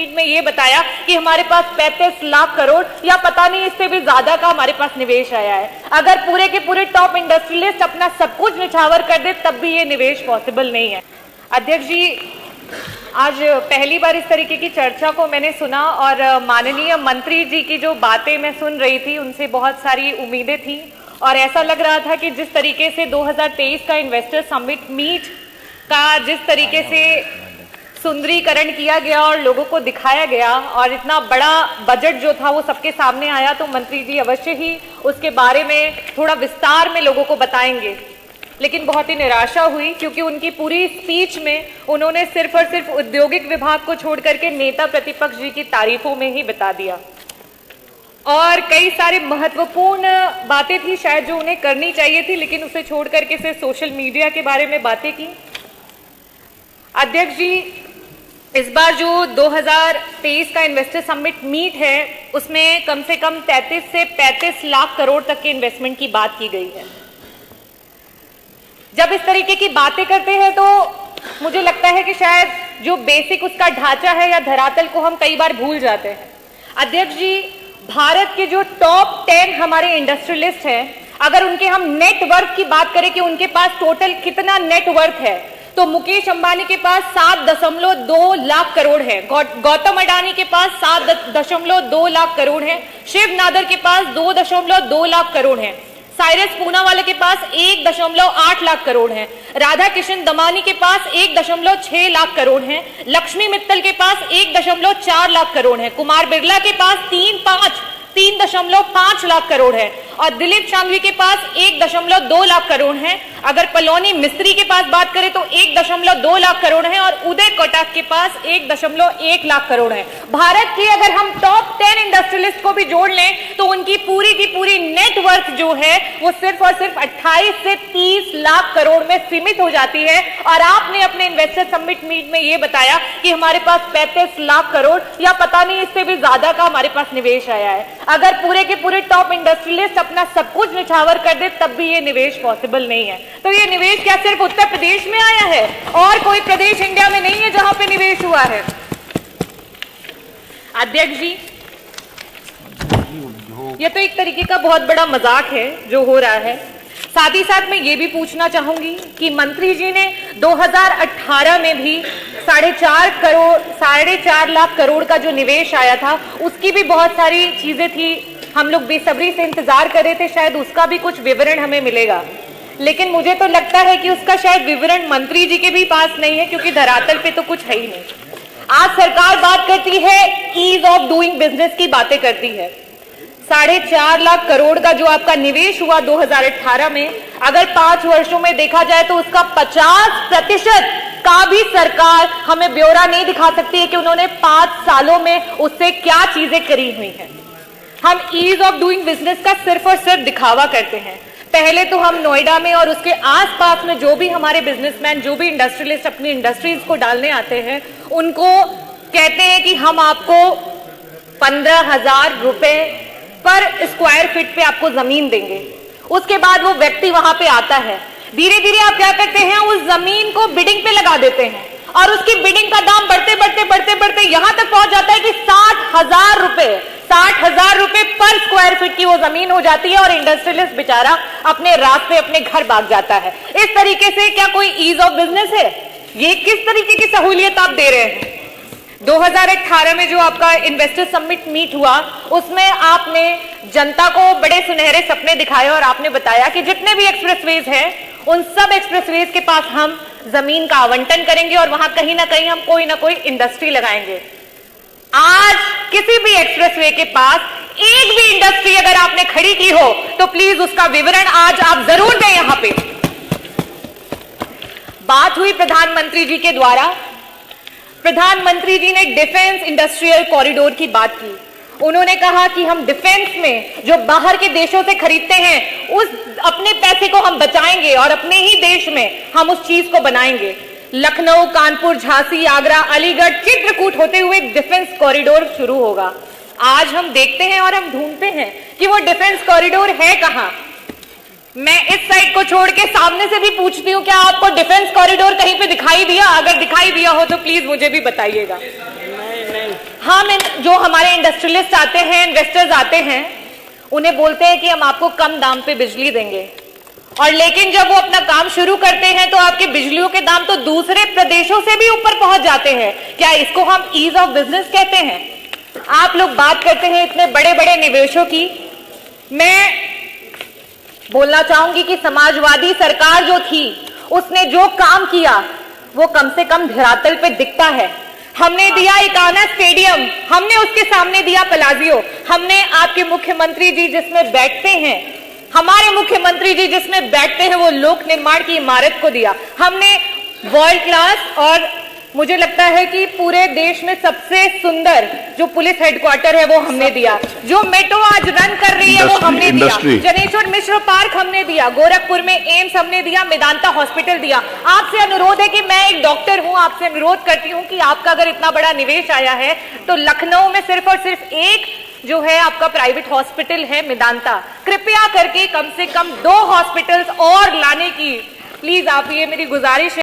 में ये बताया कि हमारे पास 35 लाख करोड़ या पता नहीं इससे भी ज्यादा का हमारे पास निवेश आया है। अगर पूरे के पूरे टॉप इंडस्ट्रियलिस्ट अपना सब कुछ निछावर कर दे तब भी ये निवेश पॉसिबल नहीं है। अध्यक्ष जी, आज पहली बार इस तरीके की चर्चा को मैंने सुना और माननीय मंत्री जी की जो बातें मैं सुन रही थी उनसे बहुत सारी उम्मीदें थी और ऐसा लग रहा था कि जिस तरीके से 2023 का इन्वेस्टर समिट मीट का जिस तरीके से सुंदरीकरण किया गया और लोगों को दिखाया गया और इतना बड़ा बजट जो था वो सबके सामने आया, तो मंत्री जी अवश्य ही उसके बारे में थोड़ा विस्तार में लोगों को बताएंगे। लेकिन बहुत ही निराशा हुई क्योंकि उनकी पूरी स्पीच में उन्होंने सिर्फ और सिर्फ औद्योगिक विभाग को छोड़ करके नेता प्रतिपक्ष जी की तारीफों में ही बता दिया और कई सारे महत्वपूर्ण बातें थी शायद जो उन्हें करनी चाहिए थी, लेकिन उसे छोड़ करके सिर्फ सोशल मीडिया के बारे में बातें की। अध्यक्ष जी, इस बार जो 2023 का इन्वेस्टर समिट मीट है उसमें कम से कम 33 से 35 लाख करोड़ तक के इन्वेस्टमेंट की बात की गई है। जब इस तरीके की बातें करते हैं तो मुझे लगता है कि शायद जो बेसिक उसका ढांचा है या धरातल को हम कई बार भूल जाते हैं। अध्यक्ष जी, भारत के जो टॉप 10 हमारे इंडस्ट्रियलिस्ट हैं, अगर उनके हम नेटवर्थ की बात करें कि उनके पास टोटल कितना नेटवर्थ है, तो मुकेश अंबानी के पास 7.2 लाख करोड़ है, गौतम अडानी के पास 7.2 लाख करोड़ है, शिव नादर के पास 2.2 लाख करोड़ है, साइरस पूनावाला के पास 1.8 लाख करोड़ है, राधा किशन दमानी के पास 1.6 लाख करोड़ है, लक्ष्मी मित्तल के पास 1.4 लाख करोड़ है, कुमार बिरला के पास 3.5 लाख करोड़ है और दिलीप शांघवी के पास 1.2 लाख करोड़ है। अगर पलोनी मिस्त्री के पास बात करें तो 1.2 लाख करोड़ है और उदय कोटक के पास 1.1 लाख करोड़ है। भारत की अगर हम टॉप 10 इंडस्ट्रियलिस्ट को भी जोड़ लें तो उनकी पूरी की पूरी नेटवर्थ जो है वो सिर्फ और सिर्फ 28 से 30 लाख करोड़ में सीमित हो जाती है। और आपने अपने इन्वेस्टर समिट मीट में ये बताया कि हमारे पास 35 लाख करोड़ या पता नहीं इससे भी ज्यादा का हमारे पास निवेश आया है। अगर पूरे के पूरे टॉप इंडस्ट्रियलिस्ट अपना सब कुछ निछावर कर दे तब भी ये निवेश पॉसिबल नहीं है। तो ये निवेश क्या सिर्फ उत्तर प्रदेश में आया है और कोई प्रदेश इंडिया में नहीं है जहां पे निवेश हुआ है? अध्यक्ष जी, ये तो एक तरीके का बहुत बड़ा मजाक है जो हो रहा है। साथ ही साथ मैं ये भी पूछना चाहूंगी कि मंत्री जी ने 2018 में भी 4.5 लाख करोड़ का जो निवेश आया था उसकी भी बहुत सारी चीजें थी, हम लोग बेसब्री से इंतजार कर रहे थे, शायद उसका भी कुछ विवरण हमें मिलेगा। लेकिन मुझे तो लगता है कि उसका शायद विवरण मंत्री जी के भी पास नहीं है क्योंकि धरातल पे तो कुछ है ही नहीं। आज सरकार बात करती है ईज ऑफ डूइंग बिजनेस की बातें करती है। 4.5 लाख करोड़ का जो आपका निवेश हुआ 2018 में, अगर 5 वर्षों में देखा जाए तो उसका 50% का भी सरकार हमें ब्यौरा नहीं दिखा सकती है कि उन्होंने 5 सालों में उससे क्या चीजें करी हुई हैं। हम ईज ऑफ डूइंग बिजनेस का सिर्फ और सिर्फ दिखावा करते हैं। पहले तो हम नोएडा में और उसके आसपास में जो भी हमारे बिजनेसमैन, जो भी इंडस्ट्रियलिस्ट अपनी इंडस्ट्रीज को डालने आते हैं, उनको कहते हैं कि हम आपको 15,000 रुपए पर स्क्वायर फीट पे आपको जमीन देंगे। उसके बाद वो व्यक्ति वहां पे आता है, धीरे धीरे आप क्या करते हैं, उस जमीन को बिडिंग पे लगा देते हैं और उसकी बिडिंग का दाम बढ़ते बढ़ते यहां तक पहुंच जाता है कि 60,000 रुपए पर स्क्वायर फीट की वो जमीन हो जाती है और इंडस्ट्रियलिस्ट बेचारा अपने रास्ते अपने घर भाग जाता है। इस तरीके से क्या कोई ईज ऑफ बिजनेस है? ये किस तरीके की सहूलियत आप दे रहे हैं? 2018 में जो आपका इन्वेस्टर समिट मीट हुआ उसमें आपने जनता को बड़े सुनहरे सपने दिखाए और आपने बताया कि जितने भी एक्सप्रेसवेज हैं उन सब एक्सप्रेसवेज के पास हम जमीन का आवंटन करेंगे और वहां कहीं ना कहीं हम कोई ना कोई इंडस्ट्री लगाएंगे। आज किसी भी एक्सप्रेसवे के पास एक भी इंडस्ट्री अगर आपने खड़ी की हो तो प्लीज उसका विवरण आज आप जरूर दें। यहां पे बात हुई प्रधानमंत्री जी के द्वारा, प्रधानमंत्री जी ने डिफेंस इंडस्ट्रियल कॉरिडोर की बात की। उन्होंने कहा कि हम डिफेंस में जो बाहर के देशों से खरीदते हैं उस अपने पैसे को हम बचाएंगे और अपने ही देश में हम उस चीज को बनाएंगे। लखनऊ, कानपुर, झांसी, आगरा, अलीगढ़, चित्रकूट होते हुए डिफेंस कॉरिडोर शुरू होगा। आज हम देखते हैं और हम ढूंढते हैं कि वो डिफेंस कॉरिडोर है कहां। मैं इस साइड को छोड़ के सामने से भी पूछती हूँ, क्या आपको डिफेंस कॉरिडोर कहीं पे दिखाई दिया? अगर दिखाई दिया हो तो प्लीज मुझे भी बताइएगा। नहीं। जो हमारे इंडस्ट्रियलिस्ट आते हैं, इन्वेस्टर्स आते हैं, उन्हें बोलते हैं कि हम आपको कम दाम पे बिजली देंगे, और लेकिन जब वो अपना काम शुरू करते हैं तो आपके बिजलियों के दाम तो दूसरे प्रदेशों से भी ऊपर पहुंच जाते हैं। क्या इसको हम ईज ऑफ बिजनेस कहते हैं? आप लोग बात करते हैं इतने बड़े बड़े निवेशों की। मैं बोलना चाहूंगी कि समाजवादी सरकार जो थी उसने जो काम किया वो कम से कम धरातल पे दिखता है। हमने दिया इकाना स्टेडियम, हमने उसके सामने दिया पलाजियो, हमने आपके मुख्यमंत्री जी जिसमें बैठते हैं, हमारे मुख्यमंत्री जी जिसमें बैठते हैं, वो लोक निर्माण की इमारत को दिया। हमने वर्ल्ड क्लास और मुझे लगता है कि पूरे देश में सबसे सुंदर जो पुलिस हेडक्वार्टर है वो हमने दिया। जो मेट्रो आज रन कर रही है वो हमने दिया। जनेश्वर मिश्र पार्क हमने दिया, गोरखपुर में एम्स हमने दिया, मेदांता हॉस्पिटल दिया। आपसे अनुरोध है कि मैं एक डॉक्टर हूं, आपसे अनुरोध करती हूं कि आपका अगर इतना बड़ा निवेश आया है तो लखनऊ में सिर्फ और सिर्फ एक जो है आपका प्राइवेट हॉस्पिटल है मेदांता, कृपया करके कम से कम 2 हॉस्पिटल्स और लाने की प्लीज आप, ये मेरी गुजारिश है।